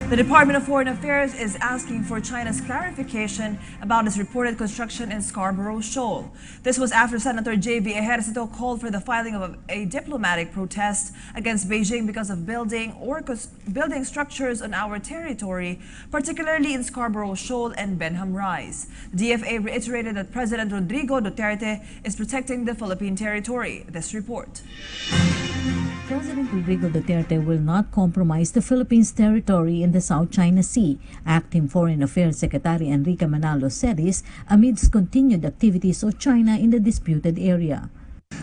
The Department of Foreign Affairs is asking for China's clarification about its reported construction in Scarborough Shoal. This was after Senator J.B. Ejercito called for the filing of a diplomatic protest against Beijing because of building structures on our territory, particularly in Scarborough Shoal and Benham Rise. The DFA reiterated that President Rodrigo Duterte is protecting the Philippine territory. This report. President Rodrigo Duterte will not compromise the Philippines' territory in the South China Sea. Acting Foreign Affairs Secretary Enrique Manalo said this amidst continued activities of China in the disputed area.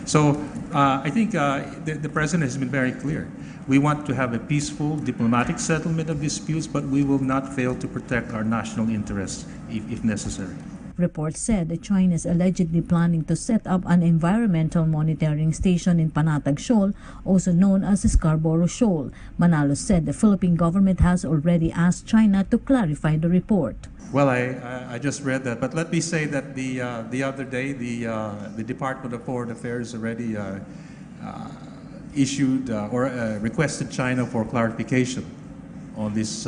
So I think the President has been very clear. We want to have a peaceful diplomatic settlement of disputes, but we will not fail to protect our national interests if necessary. Reports said that China is allegedly planning to set up an environmental monitoring station in Panatag Shoal, also known as Scarborough Shoal. Manalo said the Philippine government has already asked China to clarify the report. Well, I just read that, but let me say that the other day the Department of Foreign Affairs already issued or requested China for clarification on this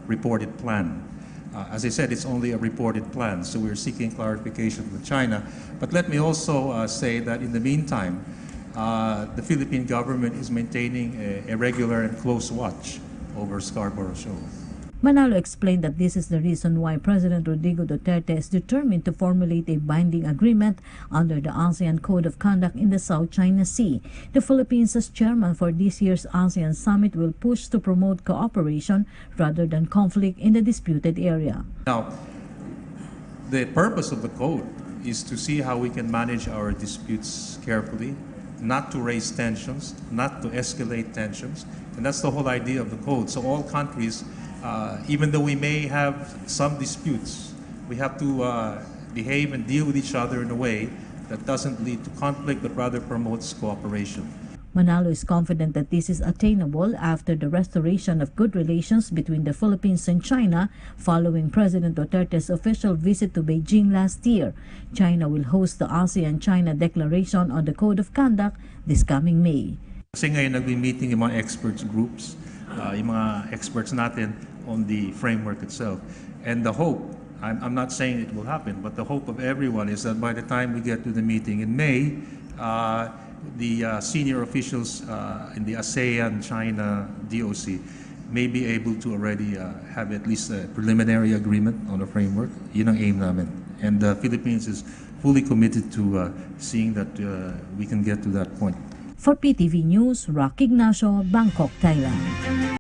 reported plan. As I said, it's only a reported plan, so we're seeking clarification from China. But let me also say that in the meantime, the Philippine government is maintaining a regular and close watch over Scarborough Shoal. Manalo explained that this is the reason why President Rodrigo Duterte is determined to formulate a binding agreement under the ASEAN Code of Conduct in the South China Sea. The Philippines, as chairman for this year's ASEAN Summit, will push to promote cooperation rather than conflict in the disputed area. Now, the purpose of the code is to see how we can manage our disputes carefully, not to raise tensions, not to escalate tensions, and that's the whole idea of the code. So all countries, even though we may have some disputes, we have to behave and deal with each other in a way that doesn't lead to conflict but rather promotes cooperation. Manalo is confident that this is attainable after the restoration of good relations between the Philippines and China following President Duterte's official visit to Beijing last year. China will host the ASEAN-China Declaration on the Code of Conduct this coming May. Kasi ngayon nagbi-meeting yung mga experts groups, yung mga experts natin on the framework itself. And the hope, I'm not saying it will happen, but the hope of everyone is that by the time we get to the meeting in May, the senior officials in the ASEAN-China DOC may be able to already have at least a preliminary agreement on a framework. Yun ang aim namin. And the Philippines is fully committed to seeing that we can get to that point. For PTV News, Rock Ignacio, Bangkok, Thailand.